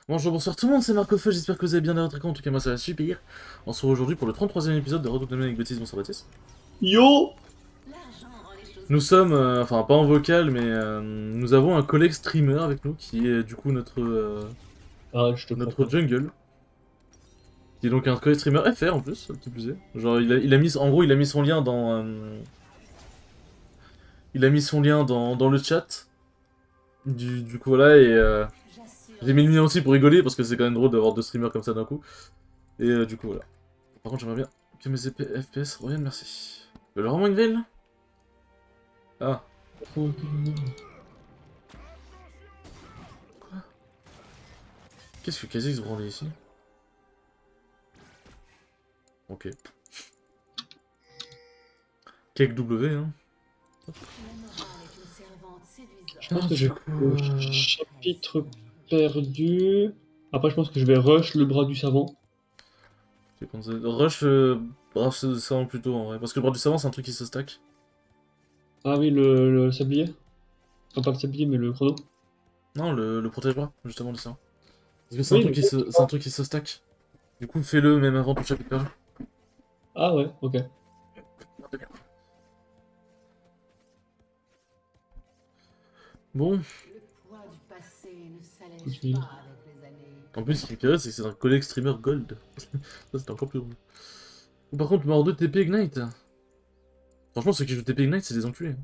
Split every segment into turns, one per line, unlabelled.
Bonjour, bonsoir tout le monde, c'est Marco Feu, j'espère que vous allez bien dans votre écran, en tout cas moi ça va super. On se retrouve aujourd'hui pour le 33e épisode de Redoute de avec Baptiste, bonsoir Baptiste.
Yo!
Nous sommes, enfin pas en vocal, mais nous avons un collègue streamer avec nous qui est du coup
Ah, je te crois
notre
pas.
jungle. Qui est donc un collègue streamer FR en plus, qui plus est. Genre il a mis, en gros il a mis son lien dans le chat. Du coup voilà, et j'ai mis le mien aussi pour rigoler parce que c'est quand même drôle d'avoir deux streamers comme ça d'un coup. Et du coup voilà. Par contre j'aimerais bien que mes FPS reviennent, merci. Il y a vraiment une ville là. Ah, quoi? Qu'est-ce que Kha'Zix branlait ici? Ok. Cake W, hein.
Je pense
Alors,
que
du
j'ai
coup,
le chapitre perdu. Après, je pense que je vais rush le bras du savant.
j'ai pensé... Rush, bref, c'est savant plutôt en vrai. Parce que le bras du savant, c'est un truc qui se stack.
Ah oui, le sablier. Enfin, pas le sablier, mais le chrono.
Non, le protège-bras, justement, le savant. Parce que c'est un
Oui,
truc
le...
c'est un truc qui se stack. Du coup, fais-le même avant ton chapitre perdu.
Ah ouais, ok.
Bon, en plus, ce qui est pire, c'est que c'est un collègue streamer gold. Ça, c'est encore plus drôle. Ou par contre, mort 2 TP Ignite. Franchement, ceux qui jouent TP Ignite, c'est des enculés, hein.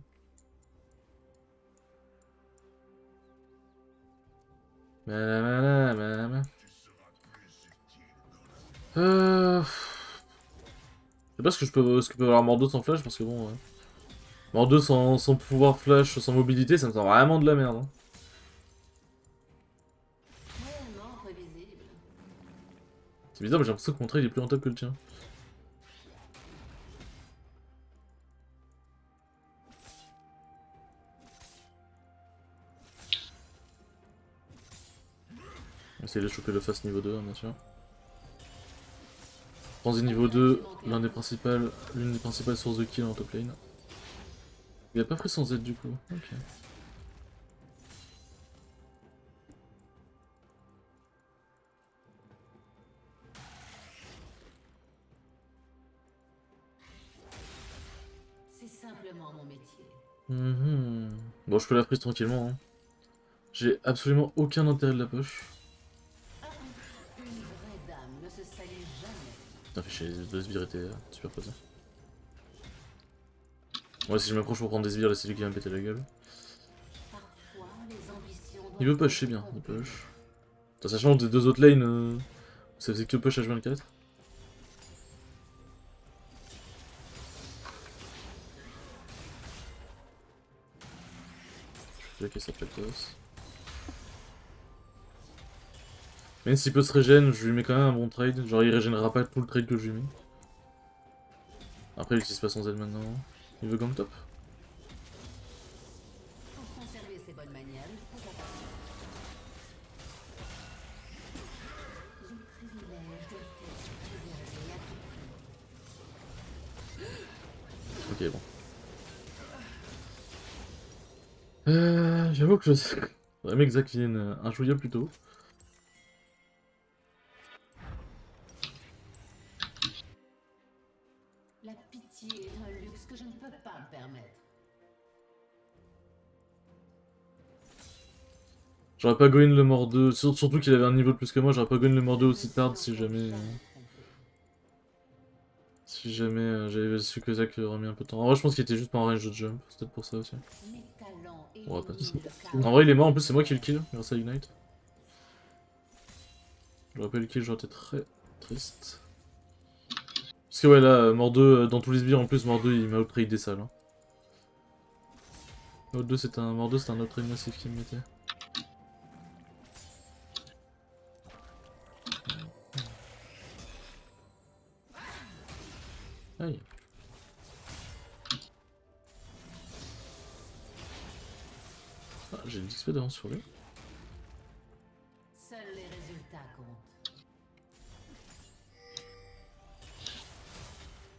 Manamana. Je sais pas ce que peut avoir Mordo sans flash, parce que bon... Mordo sans pouvoir flash, sans mobilité, ça me semble vraiment de la merde, hein. C'est bizarre, mais j'ai l'impression que mon trade est plus rentable que le tien. Essayer de choper le fast niveau 2, hein, bien sûr. Transi niveau 2, l'une des principales sources de kill en top lane. Il a pas pris son Z du coup, ok.
C'est simplement mon métier.
Bon, je peux la prise tranquillement, hein. J'ai absolument aucun intérêt de la poche.
Une vraie dame ne se salit jamais.
Putain, fait chier, les deux sbires étaient super présents. Moi, si je m'approche pour prendre des sbires, là, c'est lui qui va me péter la gueule.
Parfois, les ambitions
Il veut
doivent
push,
être
c'est bien, il
corrompues.
push. Putain, sachant que des deux autres lanes, ça faisait que push H24. Je vais ça Peltos. Même s'il peut se régène, je lui mets quand même un bon trade. Genre, il régénérera pas tout le trade que je lui mets. Après, il utilise pas son Z maintenant. Il veut gang top.
Pour conserver ses bonnes manières, il faut attention. Les privilèges doivent être préservés à tout prix.
Ok, bon. J'avoue que je sais. J'aurais aimé que Zac vienne un chouïa plus tôt.
La pitié est un luxe que je ne peux pas me permettre.
J'aurais pas goin le mort 2, surtout qu'il avait un niveau de plus que moi, j'aurais pas goin le mort 2
Le
aussi tard
sang
si
doit
jamais.
jamais tromper.
Si jamais j'avais su que Zac aurait mis un peu de temps. En vrai, je pense qu'il était juste pas en range de jump, c'est peut-être pour ça aussi.
Mes talents
On va pas.
éliminent le chaos.
En vrai, il est mort, en plus, c'est moi qui le kill grâce à Ignite. J'aurais pas eu le kill, j'aurais été très triste. Parce que ouais, là, mort 2, dans tous les sbires en plus, mort 2 il m'a outtrade des salles, hein. Mort 2 c'est un outtrade massif qui me mettait. Aïe. Ah, j'ai une XP d'avance sur lui.
Seuls les résultats comptent.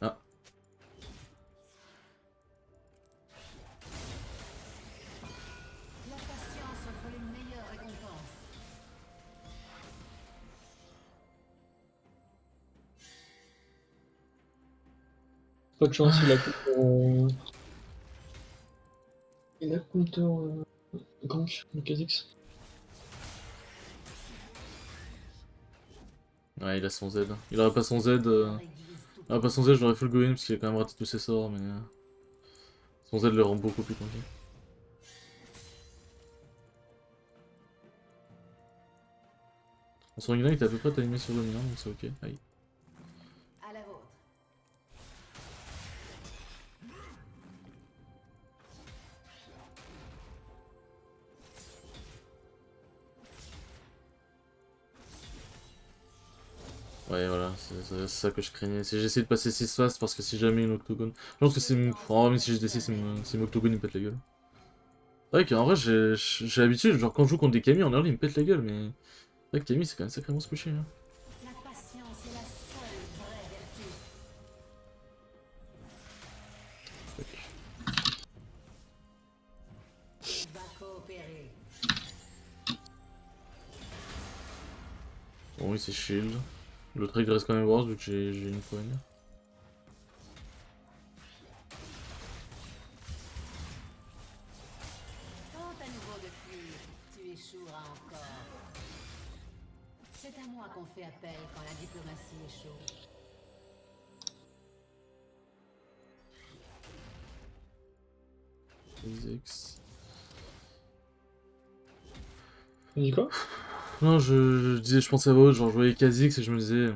Ah,
La patience offre les meilleures récompenses.
Pas de chance, il a counter gank, le Kha'Zix.
Ouais, il a son Z. Il aurait pas son Z. Il aurait pas son Z, j'aurais full go in parce qu'il a quand même raté tous ses sorts, mais. Son Z le rend beaucoup plus compliqué. Son Ignite est à peu près timé sur le mien, donc c'est ok. Aïe.
À la vôtre.
Ouais, voilà, c'est ça que je craignais. Si j'essaie de passer 6 fast parce que si jamais une octogone. Je pense que c'est. En vrai, même si je décide, c'est une octogone, il me pète la gueule. C'est vrai qu'en vrai, j'ai l'habitude, genre quand je joue contre des Camille en early, il me pète la gueule, mais. C'est vrai que Camille, c'est quand même sacrément squishy. Hein.
La patience est la seule vraie vertu. Va coopérer.
Bon, oui, c'est shield. Le trade reste quand même worse vu que j'ai une poigne.
Tente à nouveau de fuir, tu échoueras encore. C'est à moi qu'on fait appel quand la diplomatie échoue.
Kha'Zix.
Tu dis quoi?
Non, je disais, je pensais à autre, genre je voyais Kha'Zix et je me disais.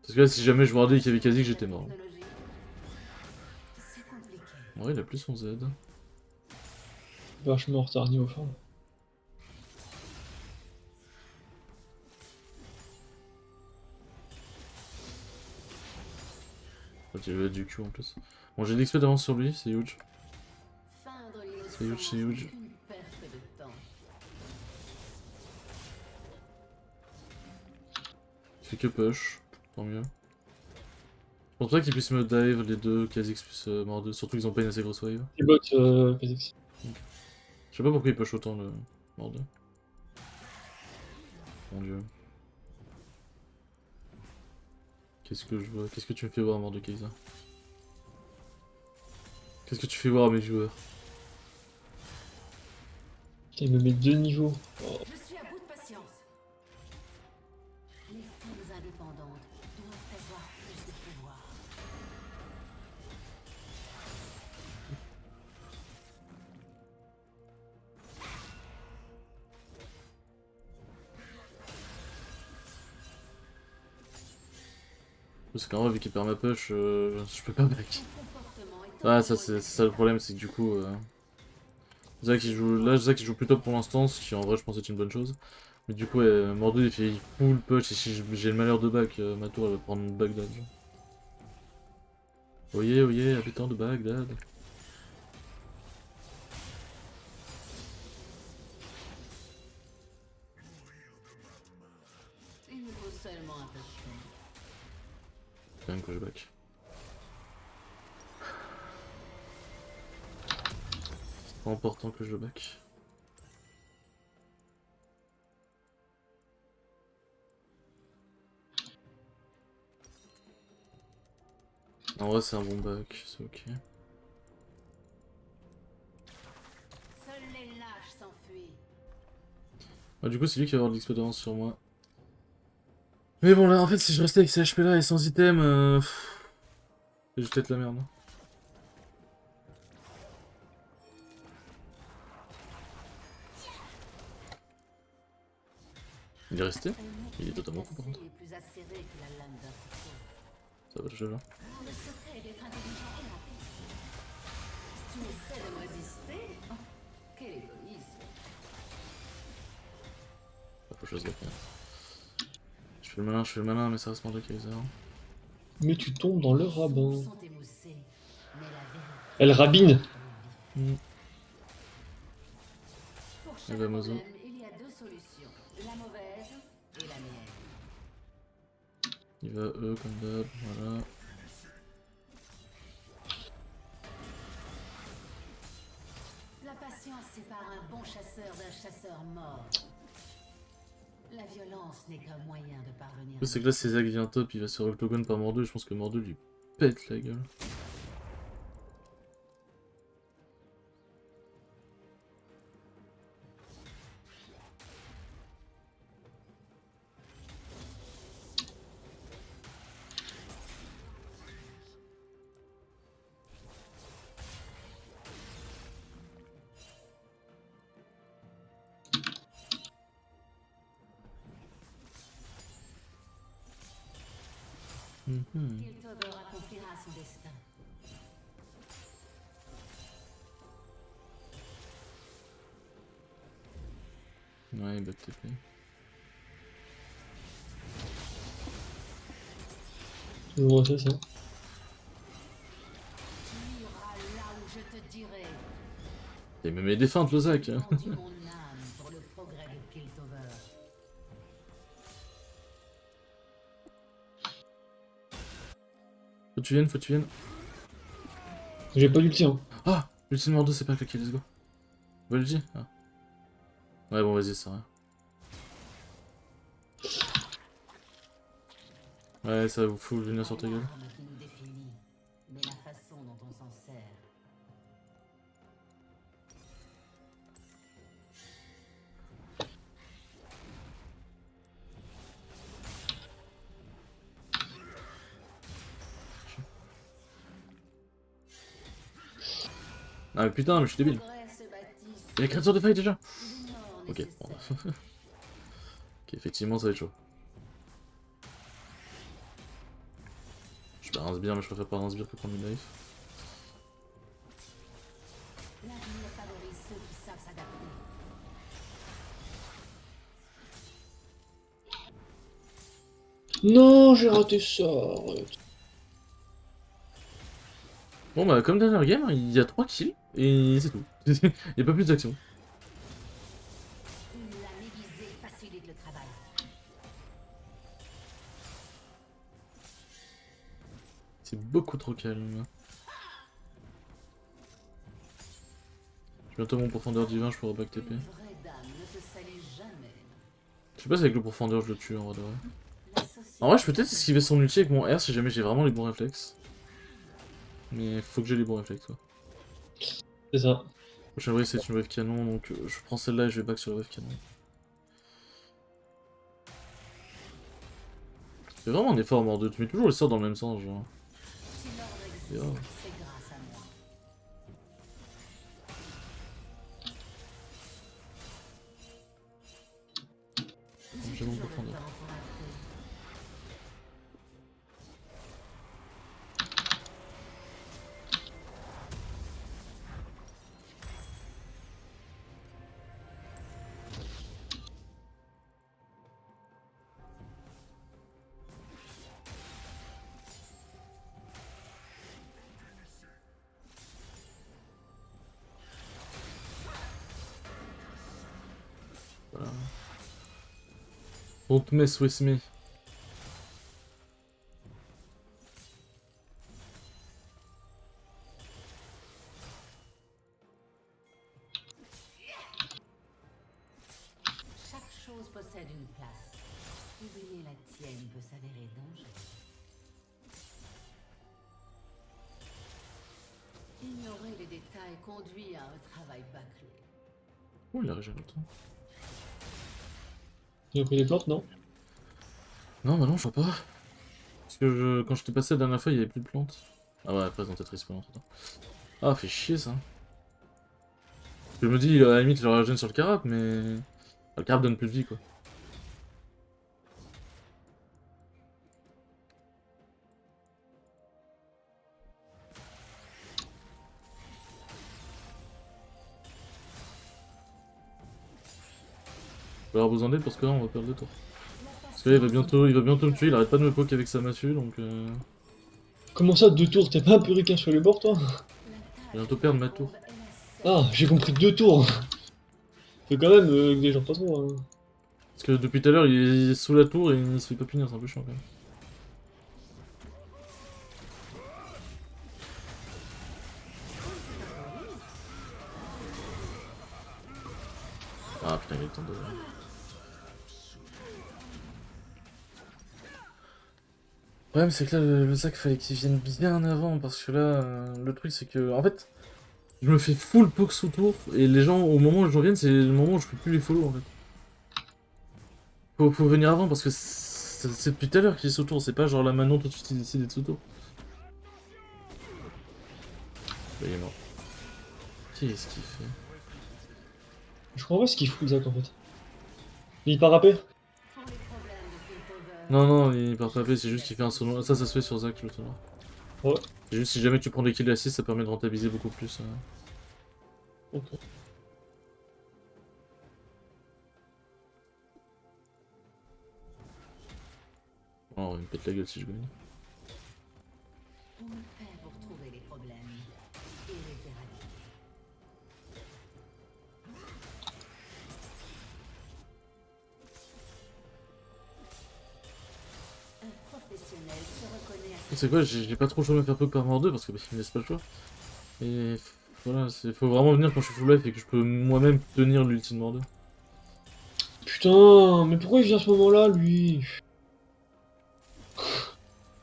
Parce que là, si jamais je wardais qu'il y avait Kha'Zix, j'étais mort.
Technologie, c'est compliqué.
Ouais, il a plus son Z.
Vachement en retard niveau forme.
Il y avait du Q en plus. Bon, j'ai de l'XP d'avance sur lui, c'est huge.
Feindre
C'est huge, c'est huge.
une perte de temps.
Il fait que push, tant mieux. Je pense pas qu'ils puissent me dive les deux Kha'Zix plus Mordeux, surtout qu'ils ont pas une assez grosse wave.
Il bot Kha'Zix.
Je sais pas pourquoi il push autant le Mordeux. Mon dieu. Qu'est-ce que je vois? Qu'est-ce que tu me fais voir, Mordeux Kaiser? Qu'est-ce que tu fais voir à mes joueurs?
Putain, il me met 2 niveaux. Oh.
Je suis à bout de patience. Les femmes indépendantes doivent avoir plus de pouvoir.
Parce qu'en vrai, vu qu'il perd ma push, je peux pas back.
Ton comportement est
Ouais, ça c'est ça le problème, c'est que du coup. Zach il joue. Là, Zach il joue plutôt pour l'instant, ce qui en vrai je pense est une bonne chose. Mais du coup, Mordou il fait full push et si j'ai le malheur de back, ma tour elle va prendre Bagdad. Oyez, oyez, habitant de Bagdad.
Il me faut seulement un peu de temps.
Quand même que je back. C'est pas important que je back. En vrai, c'est un bon back, c'est ok.
Seuls les lâches s'enfuient.
Ah, du coup, c'est lui qui va avoir de l'XP d'avance sur moi. Mais bon, là, en fait, si je restais avec ces HP là et sans item, c'est juste être la merde. Hein. Il est resté? Il est totalement fou par contre.
Est plus acéré que la lame d'un couteau.
Ça va déjà là.
Le secret d'être intelligent et rapide. Tu essaies de me résister? Oh, quel égoïsme.
Faut que je fasse gaffe. Hein. Je fais le malin, mais ça reste Mordou Kaiser.
Mais tu tombes dans le rabbin.
Sont émoussés, mais la vérité.
Elle rabine.
Pour chaque
va, Mozo.
problème, il y a deux solutions. La mauvaise et la mienne.
Il va E comme d'hab, voilà.
La patience sépare un bon chasseur d'un chasseur mort. La violence n'est qu'un moyen de parvenir.
C'est que là, si Zac vient top, il va se faire octogone par Mordo et je pense que Mordo lui pète la gueule.
Piltover accomplira son destin.
Ouais, bah TP.
Je vois ça.
Tu iras là où je te dirai.
Il me met des feintes, le Zac.
J'ai vendu mon âme pour le progrès de Piltover.
Faut que tu viennes, faut que tu viennes.
J'ai pas d'ulti, hein.
Ah, l'ultime Mordo, c'est pas claqué, let's go. Va l'ulti. Ah. Ouais, bon, vas-y, ça va. Ouais, ça vous fout venir sur ta gueule.
L'arme qui nous définit, mais la façon dont on s'en sert.
Ah, mais putain, mais je suis débile.
Progrès se bâtissent,
Il y a créature de faille déjà.
l'union
Ok, bon.
nécessaire.
Ok, effectivement, ça va être chaud. Je perds un sbire, mais je préfère pas un sbire que prendre une life.
L'avenir favorise ceux qui savent s'adapter.
Non, j'ai raté ça. Arrête.
Bon, bah, comme dernière game, il y a 3 kills et c'est tout. Il y a pas plus d'action.
Une lame aiguisée facilite le travail.
C'est beaucoup trop calme. J'ai bientôt mon profondeur divin, je pourrai back TP.
Une vraie dame ne se salit jamais.
Je sais pas si avec le profondeur je le tue en vrai de vrai.
La société
En vrai, je peux peut-être esquiver son ulti avec mon R si jamais j'ai vraiment les bons réflexes. Mais faut que j'ai les bons réflexes, quoi.
C'est ça.
Prochaine wave, c'est une wave canon, donc je prends celle-là et je vais back sur la wave canon. C'est vraiment un effort, Mordo. Tu mets toujours le sort dans le même sens, genre.
Si l'ordre existe,
Yeah.
c'est grâce à moi.
J'ai mon
Toujours le
profondeur.
temps pour acter.
Voilà. Don't mess with me.
Chaque chose possède une place. Oublier la tienne peut s'avérer dangereux. Ignorer les détails conduit à un travail bâclé.
Oh, il a régénéré le temps.
Il a pris des plantes, non?
Non, bah non, je vois pas. Parce que quand je t'ai passé la dernière fois, il y avait plus de plantes. Ah ouais, après, ils ont peut-être respawn entre temps. Ah, fait chier ça. Je me dis, à la limite, il aurait régène sur le carap, mais. Ah, le carap donne plus de vie, quoi. Je vais avoir besoin d'aide parce que là, on va perdre 2 tours. Parce que là, il va bientôt me tuer, il arrête pas de me poke avec sa massue, donc.
Comment ça, 2 tours? T'as pas un puricain sur le bord, toi?
La
Je vais bientôt perdre ma tour.
est la seule.
Ah, j'ai compris 2 tours. Faut quand même que des gens pas trop, hein.
Parce que depuis tout à l'heure, il est sous la tour et il se fait pas punir, c'est un peu chiant quand même. Ah putain, il est le temps de. problème, c'est que là, le sac, fallait qu'il vienne bien avant, parce que là, le truc, c'est que, en fait, je me fais full poke sous tour, et les gens, au moment où je revienne, c'est le moment où je peux plus les follow, en fait. Faut venir avant, parce que c'est depuis tout à l'heure qu'il est sous tour, c'est pas genre là maintenant tout de suite il décide d'être sous tour. Bah, il est mort. Qu'est-ce qu'il fait?
Je comprends pas ce qu'il fout, Zach, en fait. Il part rapper.
Pour les problèmes de Piltover.
Non, non, il part pas paix, c'est juste qu'il fait un saut noir. Ça se fait sur Zac, le saut noir.
Ouais.
C'est juste si jamais tu prends des kills assist, ça permet de rentabiliser beaucoup plus.
Ok.
Oh, il me pète la gueule si je gagne.
On me paie pour trouver les problèmes et les éradiquer. Un professionnel se reconnaît à ses
C'est quoi, j'ai pas trop le choix de me faire poke par mort 2 parce que il me laisse pas le choix. Et voilà, faut vraiment venir quand je suis full life et que je peux moi-même tenir l'ultime mort 2.
Putain, mais pourquoi il vient à ce moment-là, lui?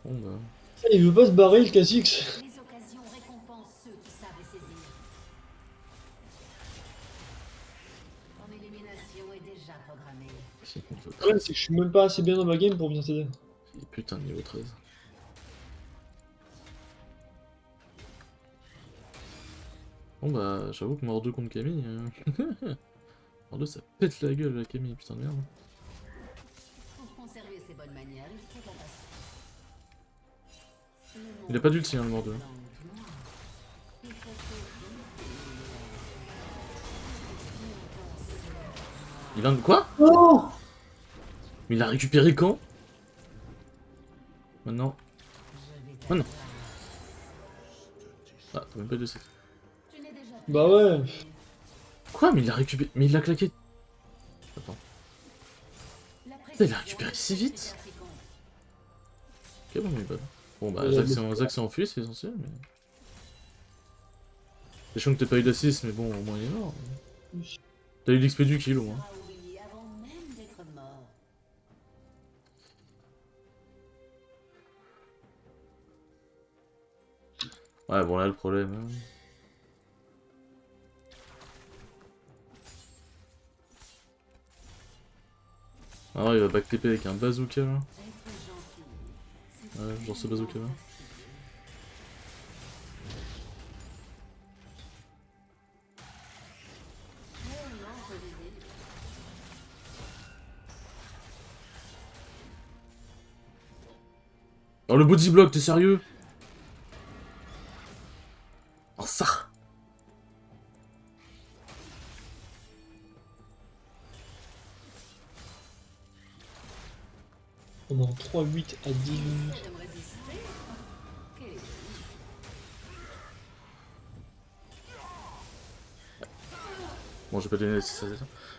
Bon bah.
Il veut pas se barrer, le Kha'Zix.
Les occasions récompensent ceux qui savent les saisir. Ton élimination est déjà programmée.
Si, niveau
Le problème,
13.
c'est que je suis même pas assez bien dans ma game pour venir t'aider.
Et putain, niveau 13. Bon bah, j'avoue que mort 2 contre Camille. Mort 2 ça pète la gueule la Camille, putain de merde.
Pour conserver ses bonnes manières, il faut la passer.
Il a pas d'ulti hein, le mort 2.
Il faut
Il vient de quoi?
Oh!
Mais il l'a récupéré quand? Maintenant. Oh non. Ah, t'as même pas de set.
Bah ouais.
Quoi? Mais il l'a récupéré. Mais il l'a claqué. Attends. Putain, il l'a récupéré si vite. Ok, bon, mais bon. Bon, bah, Zac s'est enfui, c'est essentiel, mais. C'est chiant que t'aies pas eu d'assist, mais bon, au moins il est mort. T'as eu l'XP du kill au moins.
avant même d'être mort.
Ouais, bon, là, le problème. Hein. Ah ouais, il va back TP avec un bazooka là. Ouais, genre ce bazooka là. Oh le body block, t'es sérieux? Oh ça!
On est en 3-8 à 10 minutes.
Bon, j'ai pas donné si ça.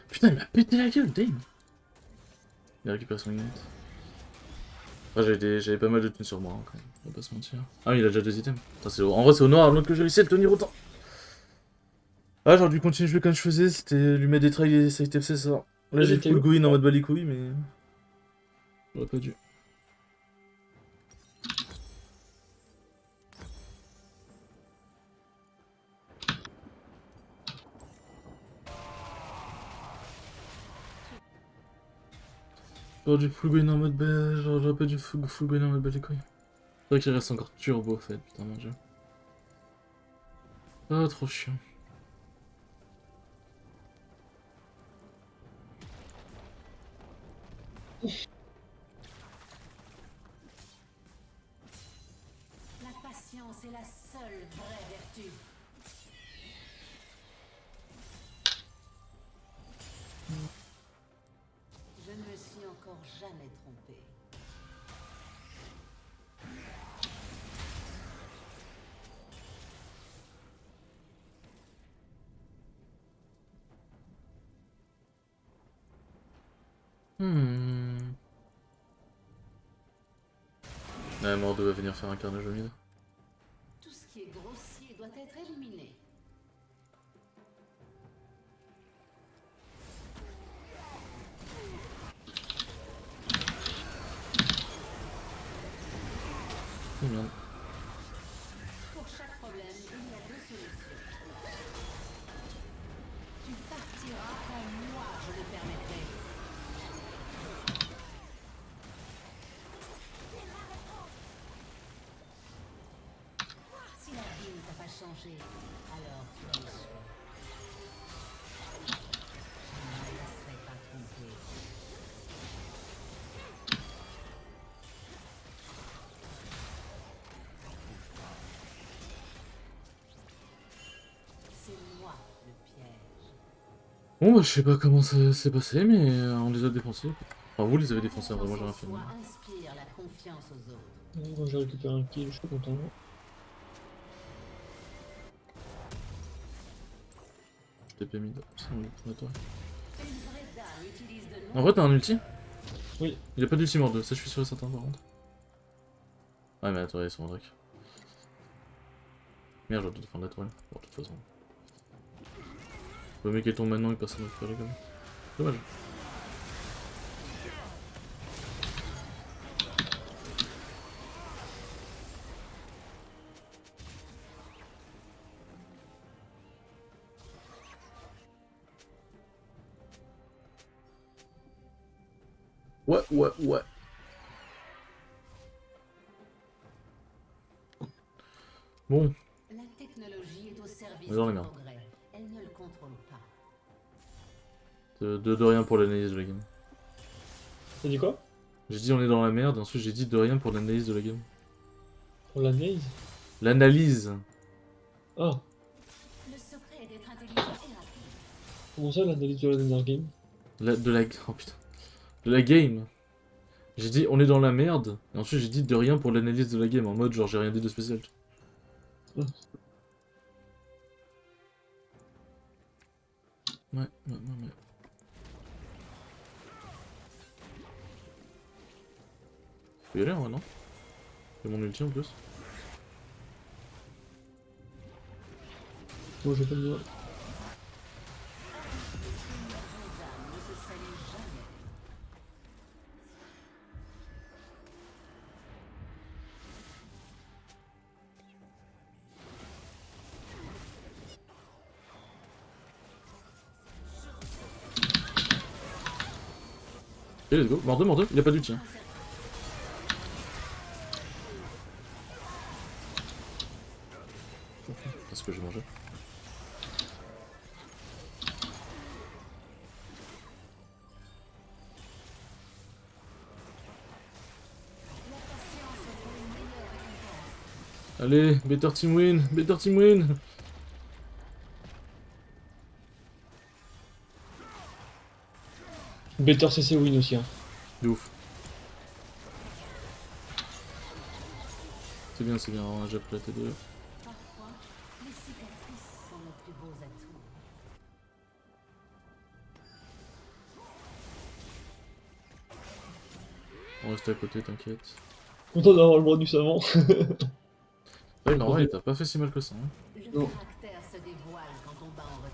Putain, il m'a pété la gueule, damn! Il a récupéré son ignite. Ah, j'avais pas mal de thunes sur moi, hein, quand même. On va pas se mentir. Ah, oui, il a déjà 2 items. Putain, en vrai, c'est au noir alors que j'ai réussi à le tenir autant. Ah, j'aurais dû continuer de jouer comme je faisais, c'était lui mettre des trails et save TFC, ça. Là, j'ai full Goin en mode balicouille, mais. J'aurais pas dû. J'aurais dû full Goin en mode j'aurais pas dû full Goin en mode balicouille. C'est vrai qu'il reste encore turbo, en fait, putain, mon dieu. Ah, trop chiant.
La patience est la seule vraie vertu. Je ne me suis encore jamais trompé.
Ouais, Mordo va venir faire un carnage au mid.
Tout ce qui est grossier doit être éliminé. changer, alors tu as échoué. Je ne me laisserai pas tromper. C'est moi le piège.
Bon bah je sais pas comment ça s'est passé, mais on les a défoncés. Enfin vous les avez défoncés, en vrai, moi j'ai rien fait.
Confiance en soi inspire la confiance aux autres.
Quand j'ai récupéré un kill, je suis content.
Je t'ai pas mis de... c'est bon, on toi.
Une vraie dame utilise de
En vrai t'as un ulti?
Oui.
Il a pas d'ulti mort 2, ça je suis sûr et certain par contre. Ouais mais attends, ils sont en drac. Merde, j'aurais dû défendre la toile. Bon, de toute façon. Vaut mieux qu'elle tombe maintenant et que personne ne récupère les gommes. Dommage. Ouais. Bon,
La technologie est au service
On est dans les
du
merdes.
progrès. Elle ne le contrôle pas.
de rien pour l'analyse de la game.
T'as dit quoi?
J'ai dit on est dans la merde, et ensuite j'ai dit de rien pour l'analyse de la game.
Pour la maze?
L'analyse.
Ah,
Le secret est d'être intelligent et rapide.
comment ça l'analyse de la dernière game?
Oh putain. De la game. J'ai dit on est dans la merde, et ensuite j'ai dit de rien pour l'analyse de la game, en mode genre j'ai rien dit de spécial. Ouais. Faut y aller en vrai, non? C'est mon ulti en plus.
Moi j'ai pas de...
Une vraie dame ne se salue jamais.
Et let's go, mort 2, il a pas d'ulti. Hein. C'est ce que j'ai mangé.
La patience offre une meilleure récompense.
Allez, better team win, better team win.
Better CC win aussi, hein.
De ouf. C'est bien, on a déjà pris la T2.
Parfois, les cicatrices sont nos plus beaux atouts.
On reste à côté, t'inquiète.
Content d'avoir le bras du savant.
Ouais, non, ouais, t'as pas fait si mal que ça. Hein.
Le
Non.
caractère se dévoile quand on bat en retrait.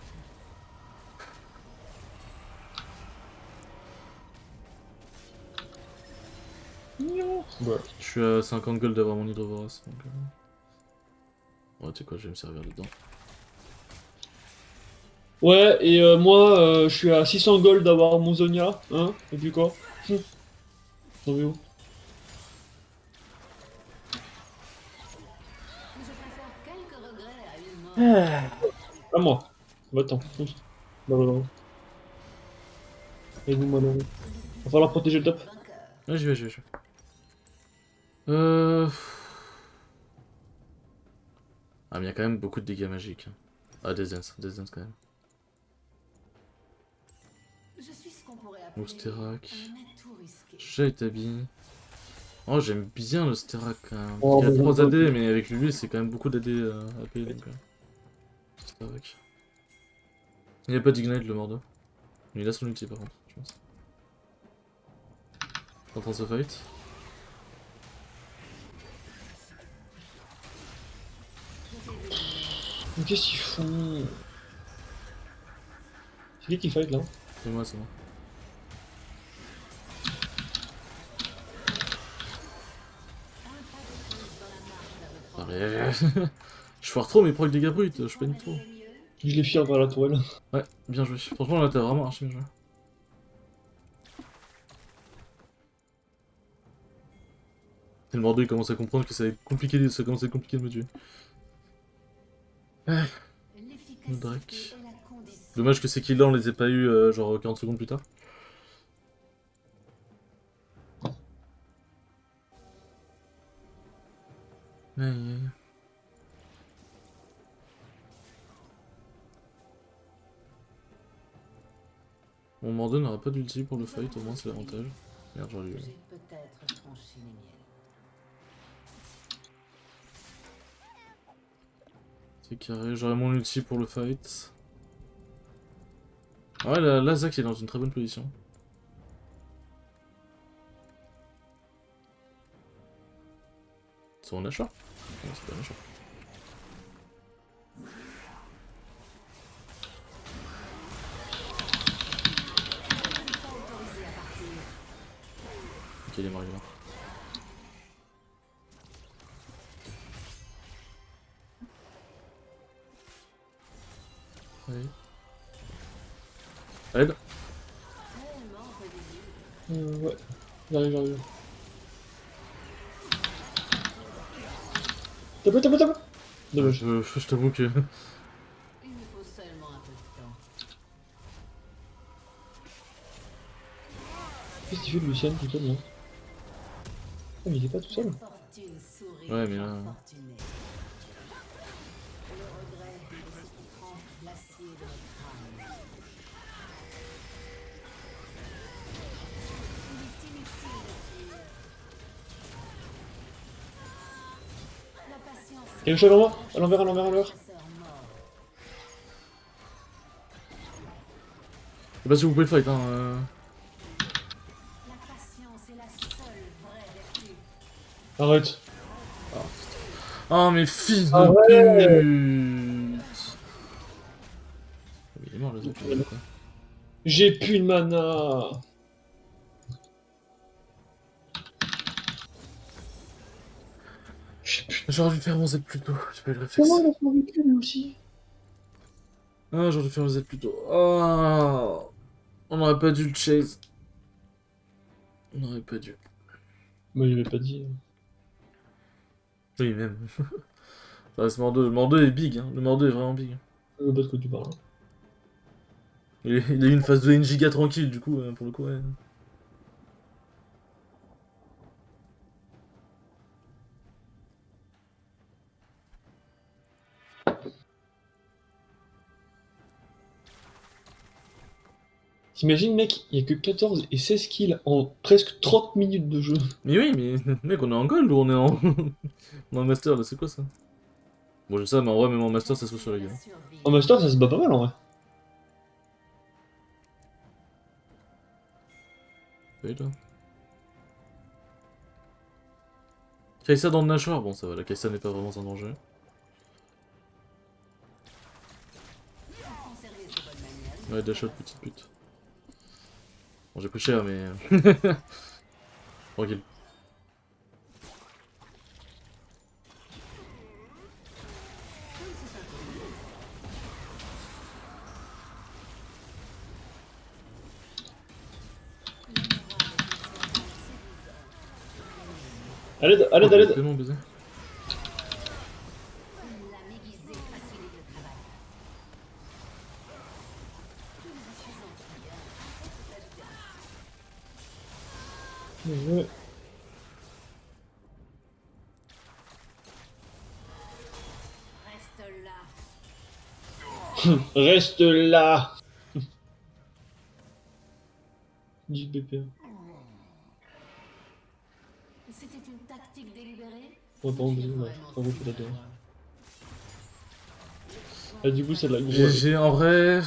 Ouais.
Je suis à 50 gold d'avoir mon hydrovorace. Donc, ouais, tu sais quoi, je vais me servir dedans.
Ouais, et moi, je suis à 600 gold d'avoir mon Zonia, hein. Et puis quoi? T'en veux où?
Je préfère quelques regrets à une mort.
À moi. Va-t'en, fonce. Malheureux. Et nous, malheureux. Va falloir protéger le top.
Vainqueur.
Ouais, j'y vais. Ah, mais il y a quand même beaucoup de dégâts magiques. Hein. Ah, des dance quand même.
Je suis ce qu'on pourrait appeler
Ousterac.
un atout risqué.
J'ai établi. Oh, j'aime bien le Sterak quand même.
Oh,
Il a
mais
3
j'aime
AD,
pas.
mais avec lui, c'est quand même beaucoup d'AD à payer. Donc, Sterak. Il n'y a pas d'ignite le Mordo. Mais il a son ulti par contre, je pense. En train de se fight.
Mais qu'est-ce qu'ils font? C'est qui fight là?
C'est moi. Allez. Je foire trop mes procs dégâts bruts, je panique trop.
Je les fire vers la tourelle.
Ouais, bien joué. Franchement, là, t'as vraiment archi bien joué. Et le Mordo, il commence à comprendre que ça commence à être compliqué de me tuer.
L'efficacité
Drake.
est la condition.
Dommage que ces kills là on les ait pas eu genre 40 secondes plus tard. Aïe, aïe. Mon Mordon n'aura pas d'ulti pour le fight, au moins c'est l'avantage. Merde, j'aurais eu.
J'ai peut-être franchi les miennes.
C'est carré, j'aurai mon ulti pour le fight. Ah ouais, là Zac il est dans une très bonne position. C'est mon achat? Non, c'est pas un achat. Ok, il est mort, il est mort. Allez. Aide.
Ouais, j'arrive. Tape. Dommage.
Je t'avoue que...
Il me faut seulement un peu de temps.
Qu'est-ce qu'il fait Lucian plutôt non? Ah mais il est pas tout seul.
Fortune sourit.
Ouais, mais là...
Infortuné. Le regret est ce qui trempe l'acier de notre âme. Il est inutile de fuir. La patience
Quelque chose à l'envers, à l'envers.
chasseur mort.
Je sais pas si vous pouvez le fight, hein.
La patience est la seule vraie vertu.
Arrête.
Oh mais fils de
ouais.
pute. Il est mort le Zac, quoi.
J'ai plus de mana.
J'aurais dû faire mon Z plus tôt, j'ai pas eu le réflexe.
Comment il a survécu lui aussi?
Ah, j'aurais dû faire le Z plus tôt. Ah, on aurait pas dû le chase. On aurait pas dû.
Bah il avait pas dit.
Oui, même. Ça reste Mordo. Le Mordo est big, hein. Le Mordo est vraiment big.
Je vois pas de quoi tu parles.
Il a eu une phase de 1 giga tranquille, du coup, pour le coup, ouais.
T'imagines mec, il y a que 14 et 16 kills en presque 30 minutes de jeu.
Mais oui, mais mec, on est en gold ou on est en... on est en master, là, c'est quoi ça? Bon, je sais ça, mais en vrai, même en master, ça se fait sur les gars.
En master ça se bat pas mal en vrai.
Oui, là. Kaisa dans le nageoire, bon, ça va, la Kaisa n'est pas vraiment un danger. Ouais, dash out, petite pute. Bon, j'ai pris cher, mais... Tranquille.
À l'aide.
Tellement baisé.
Ouais. Reste là. 10 BPA.
C'était une tactique délibérée.
On va pas en besoin, ouais. En gros, faut t'attendre. Ah, du coup, c'est de la grosse.
En vrai,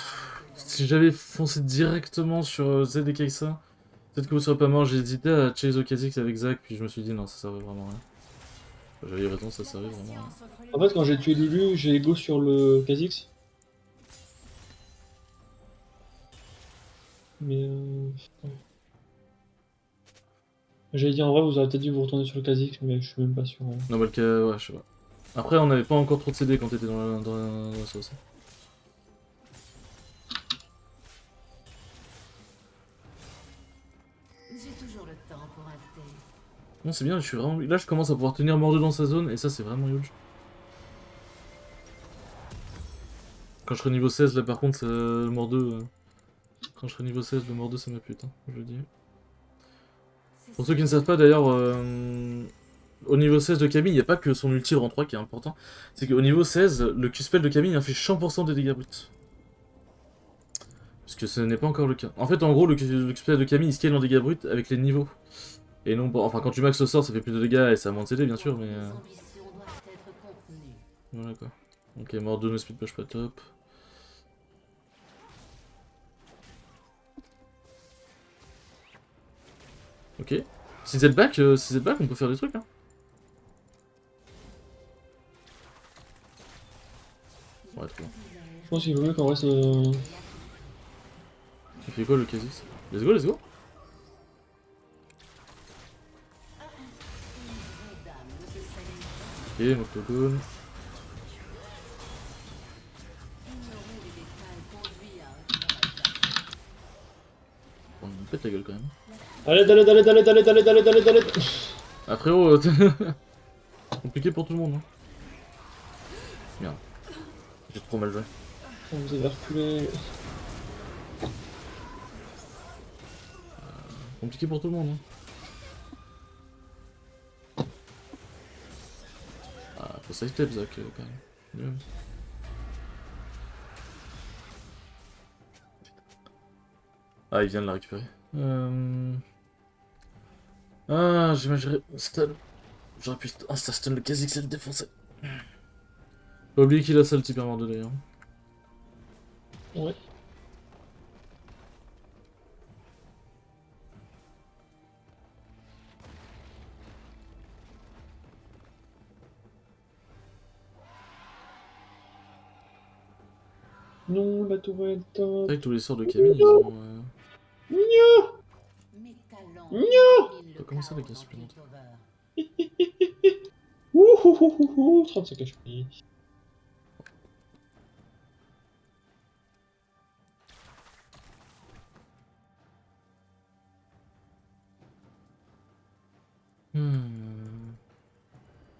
si j'avais foncé directement sur Z et Kaisa, peut-être que vous serez pas mort. J'ai hésité à chase au Kha'Zix avec Zac, puis je me suis dit non, ça servait vraiment à rien. J'avais eu raison, ça servait vraiment à rien.
En fait, quand j'ai tué Lulu, j'ai go sur le Kha'Zix. Mais ouais. J'allais dire en vrai, vous aurez peut-être dû vous retourner sur le Kha'Zix, mais je suis même pas sûr.
Non, bah le cas, ouais, je sais pas. Après, on avait pas encore trop de CD quand t'étais dans la sauce.
J'ai toujours le temps pour acter.
Non, c'est bien, je suis vraiment... Là, je commence à pouvoir tenir Mordo dans sa zone, et ça, c'est vraiment huge. Quand je serai niveau 16, là par contre, le mort 2. Quand je serai niveau 16, le mort 2, c'est ma pute, hein, je le dis. Pour ceux qui ne savent pas d'ailleurs, au niveau 16 de Camille, il n'y a pas que son ulti rang 3 qui est important. C'est qu'au niveau 16, le Q-spell de Camille inflige 100% des dégâts bruts. Parce que ce n'est pas encore le cas. En fait, en gros, le Q-spell de Camille, il scale en dégâts bruts avec les niveaux. Et non, bon, enfin, quand tu max le sort, ça fait plus de dégâts et ça a moins de CD, bien sûr, mais...
Les ambitions doivent être contenues.
Voilà quoi. Ok, mort 2, no speed push pas top. Ok. Si Z back, on peut faire des trucs, hein. Ouais, trop bien.
Je pense qu'il vaut mieux qu'on reste.
Il fait quoi le Kha'Zix? Let's go, let's go. Ok, Moctogone. On me pète la gueule quand même.
Allez.
Ah frérot, compliqué pour tout le monde. Hein. Merde. J'ai trop mal joué.
On vous avez reculé.
Compliqué pour tout le monde. Hein. Ah, faut side step Zach quand même. Ouais. Ah, il vient de la récupérer. Ah, j'ai mal géré mon stun. J'aurais pu insta-stun le Kha'Zix et le défoncer. Pas oublier qu'il a ça le type armor 2 d'ailleurs.
Ouais. Non, la tourelle
C'est
top.
vrai que tous les sorts de Camille, ils ont...
Mes talents
Nya
dominent
On peut
le
commencer avec
chaos
la
dans
supplémentaire.
Piltover.
Ouhouhouhou, 35 HP.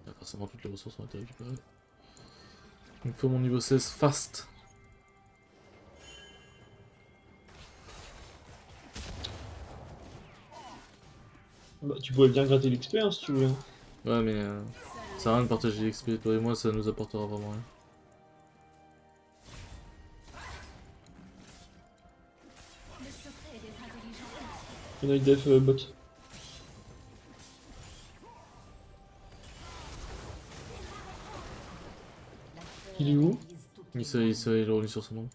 Ah, forcément, toutes les ressources ont été récupérées. Il me faut mon niveau 16 fast.
Bah, tu pourrais bien gratter l'XP hein, si tu veux.
Ouais, mais ça sert à rien de partager l'XP. Toi et moi, ça nous apportera vraiment rien.
Il y en a une def bot. Il est où?
Il est revenu sur son nom.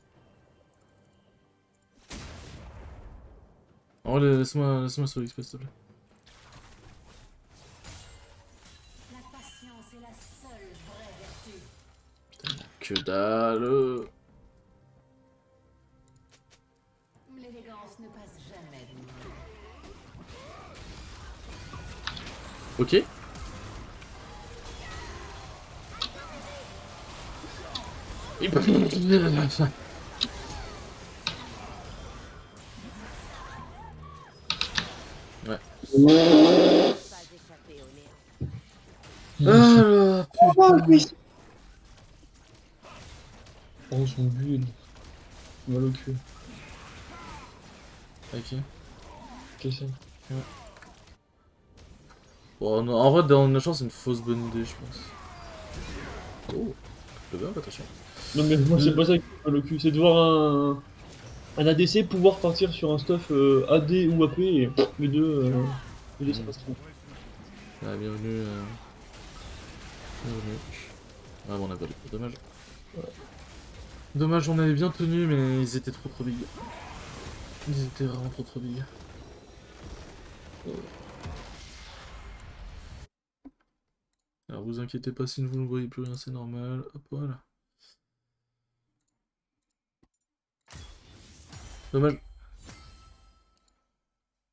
Oh, laisse-moi sur l'XP, s'il te plaît.
La patience est la seule vraie vertu.
Putain, que dalle.
L'élégance ne passe jamais de nous.
Ok. Il peut... Ouais.
Pas échapper au néant.
Ah là, putain.
Oh, son build. Mal au cul.
Ok.
Qu'est-ce que c'est?
Bon, non, en vrai, dans notre chance, c'est une fausse bonne idée, je pense. Oh, le bien, attention.
Non, mais moi, c'est pas ça qui me fait mal au cul. C'est de voir un ADC pouvoir partir sur un stuff AD ou AP et les deux, ça passe trop.
Ah, bienvenue. Bienvenue. Ah, bon, on a perdu. Dommage. Dommage, on avait bien tenu, mais ils étaient trop big. Ils étaient vraiment trop big. Alors vous inquiétez pas si vous ne voyez plus rien, c'est normal. Hop, voilà. Dommage.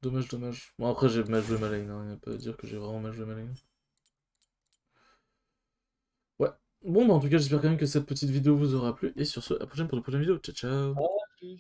Dommage. Bon après j'ai mal joué ma lane, hein. Il n'y a pas à dire que j'ai vraiment mal joué ma lane. Ouais. Bon bah en tout cas j'espère quand même que cette petite vidéo vous aura plu. Et sur ce, à la prochaine pour de prochaines vidéos. Ciao ciao.
Ah, plus.